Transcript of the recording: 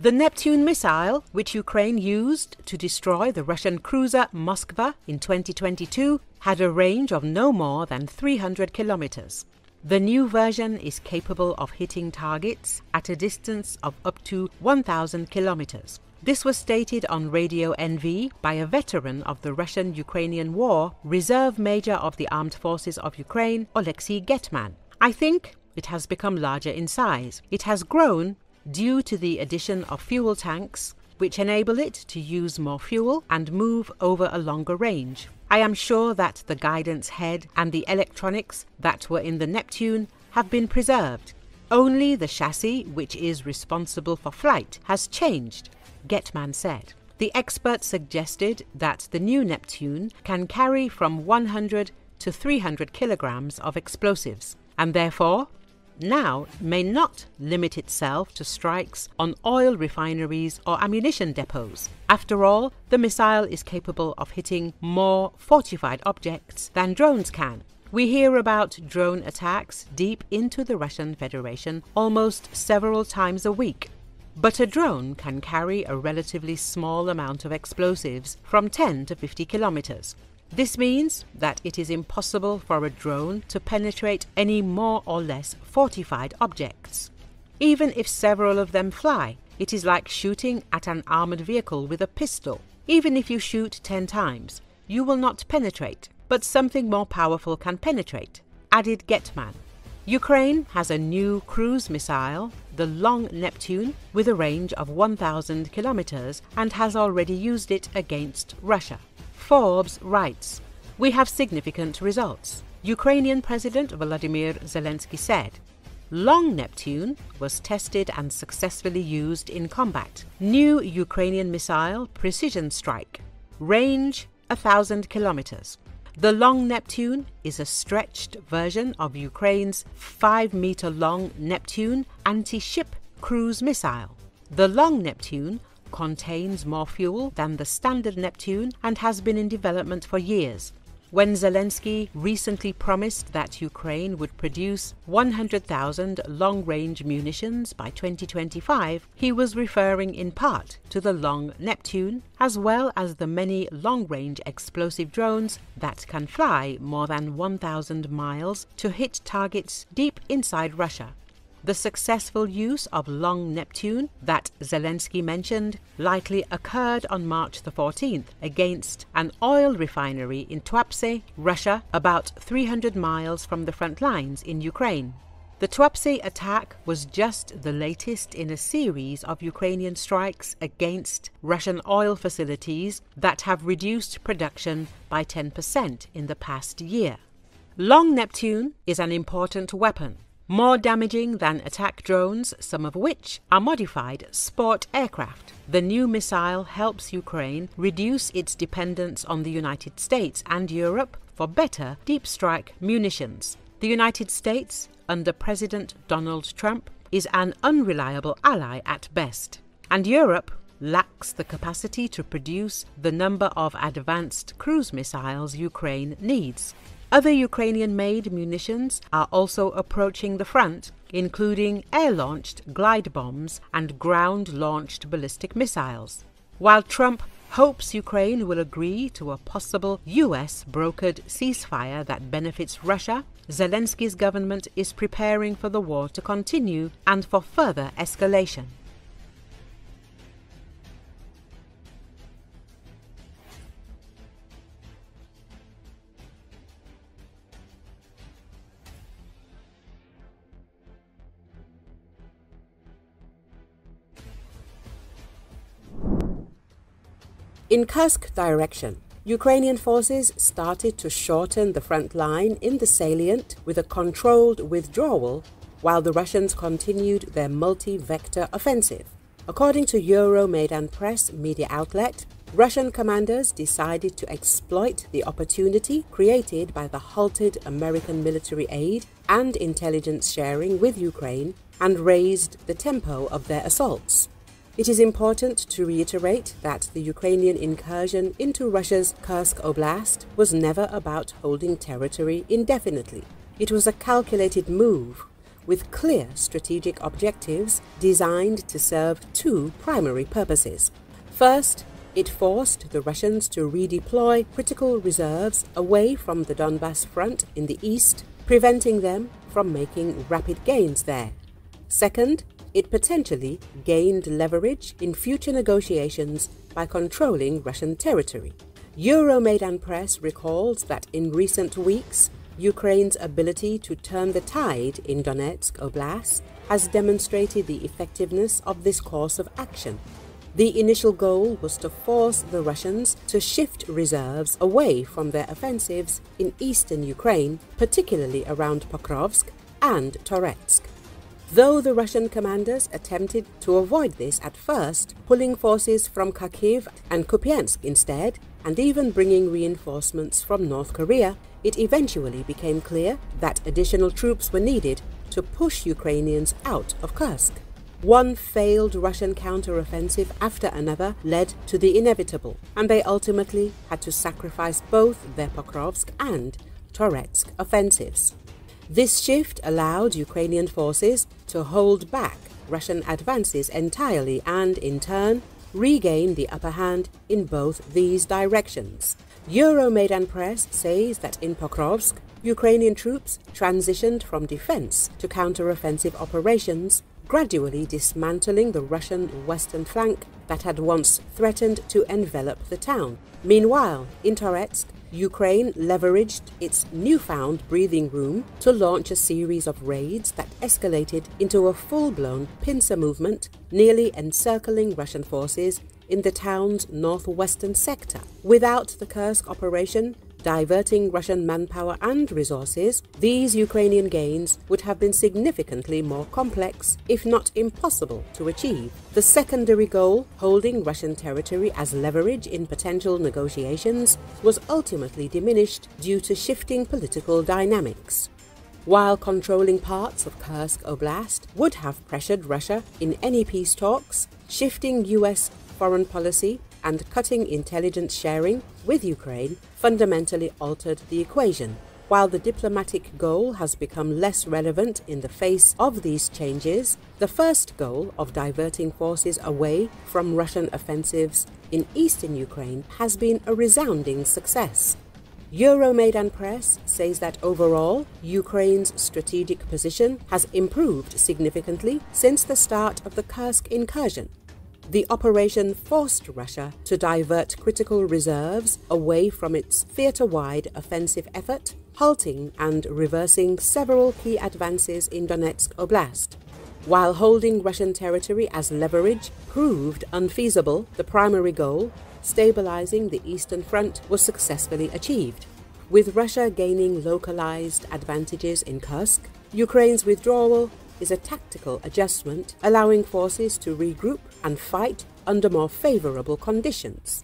The Neptune missile, which Ukraine used to destroy the Russian cruiser Moskva in 2022, had a range of no more than 300 kilometers. The new version is capable of hitting targets at a distance of up to 1,000 kilometers. This was stated on Radio NV by a veteran of the Russian-Ukrainian war, Reserve Major of the Armed Forces of Ukraine, Oleksiy Getman. I think it has become larger in size. It has grown due to the addition of fuel tanks, which enable it to use more fuel and move over a longer range. I am sure that the guidance head and the electronics that were in the Neptune have been preserved. Only the chassis, which is responsible for flight, has changed, Getman said. The expert suggested that the new Neptune can carry from 100 to 300 kilograms of explosives, and therefore now may not limit itself to strikes on oil refineries or ammunition depots. After all, the missile is capable of hitting more fortified objects than drones can. We hear about drone attacks deep into the Russian Federation almost several times a week. But a drone can carry a relatively small amount of explosives from 10 to 50 kilometers. This means that it is impossible for a drone to penetrate any more or less fortified objects. Even if several of them fly, it is like shooting at an armored vehicle with a pistol. Even if you shoot 10 times, you will not penetrate, but something more powerful can penetrate, added Getman. Ukraine has a new cruise missile, the Long Neptune, with a range of 1,000 kilometers and has already used it against Russia. Forbes writes, "We have significant results." Ukrainian President Volodymyr Zelenski said, "Long Neptune was tested and successfully used in combat. New Ukrainian missile precision strike. Range 1,000 kilometers. The Long Neptune is a stretched version of Ukraine's 5-meter-long Neptune anti-ship cruise missile. The Long Neptune contains more fuel than the standard Neptune and has been in development for years. When Zelensky recently promised that Ukraine would produce 100,000 long-range munitions by 2025, he was referring in part to the Long Neptune, as well as the many long-range explosive drones that can fly more than 1,000 miles to hit targets deep inside Russia. The successful use of Long Neptune that Zelensky mentioned likely occurred on March the 14th against an oil refinery in Tuapse, Russia, about 300 miles from the front lines in Ukraine. The Tuapse attack was just the latest in a series of Ukrainian strikes against Russian oil facilities that have reduced production by 10% in the past year. Long Neptune is an important weapon, more damaging than attack drones, some of which are modified sport aircraft. The new missile helps Ukraine reduce its dependence on the United States and Europe for better deep strike munitions. The United States, under President Donald Trump, is an unreliable ally at best, and Europe lacks the capacity to produce the number of advanced cruise missiles Ukraine needs. Other Ukrainian-made munitions are also approaching the front, including air-launched glide bombs and ground-launched ballistic missiles. While Trump hopes Ukraine will agree to a possible US-brokered ceasefire that benefits Russia, Zelensky's government is preparing for the war to continue and for further escalation. In Kursk direction, Ukrainian forces started to shorten the front line in the salient with a controlled withdrawal, while the Russians continued their multi-vector offensive. According to Euromaidan Press media outlet, Russian commanders decided to exploit the opportunity created by the halted American military aid and intelligence sharing with Ukraine and raised the tempo of their assaults. It is important to reiterate that the Ukrainian incursion into Russia's Kursk Oblast was never about holding territory indefinitely. It was a calculated move, with clear strategic objectives designed to serve two primary purposes. First, it forced the Russians to redeploy critical reserves away from the Donbas front in the east, preventing them from making rapid gains there. Second, it potentially gained leverage in future negotiations by controlling Russian territory. Euromaidan Press recalls that in recent weeks, Ukraine's ability to turn the tide in Donetsk Oblast has demonstrated the effectiveness of this course of action. The initial goal was to force the Russians to shift reserves away from their offensives in eastern Ukraine, particularly around Pokrovsk and Toretsk. Though the Russian commanders attempted to avoid this at first, pulling forces from Kharkiv and Kupiansk instead, and even bringing reinforcements from North Korea, it eventually became clear that additional troops were needed to push Ukrainians out of Kursk. One failed Russian counteroffensive after another led to the inevitable, and they ultimately had to sacrifice both their Pokrovsk and Toretsk offensives. This shift allowed Ukrainian forces to hold back Russian advances entirely and, in turn, regain the upper hand in both these directions. Euromaidan Press says that in Pokrovsk, Ukrainian troops transitioned from defense to counteroffensive operations, gradually dismantling the Russian western flank that had once threatened to envelop the town. Meanwhile, in Toretsk, Ukraine leveraged its newfound breathing room to launch a series of raids that escalated into a full-blown pincer movement, nearly encircling Russian forces in the town's northwestern sector. Without the Kursk operation diverting Russian manpower and resources, these Ukrainian gains would have been significantly more complex, if not impossible, to achieve. The secondary goal, holding Russian territory as leverage in potential negotiations, was ultimately diminished due to shifting political dynamics. While controlling parts of Kursk Oblast would have pressured Russia in any peace talks, shifting US foreign policy and cutting intelligence sharing with Ukraine fundamentally altered the equation. While the diplomatic goal has become less relevant in the face of these changes, the first goal of diverting forces away from Russian offensives in eastern Ukraine has been a resounding success. Euromaidan Press says that overall, Ukraine's strategic position has improved significantly since the start of the Kursk incursion. The operation forced Russia to divert critical reserves away from its theater-wide offensive effort, halting and reversing several key advances in Donetsk Oblast. While holding Russian territory as leverage proved unfeasible, the primary goal, stabilizing the eastern front, was successfully achieved. With Russia gaining localized advantages in Kursk, Ukraine's withdrawal is a tactical adjustment, allowing forces to regroup and fight under more favorable conditions.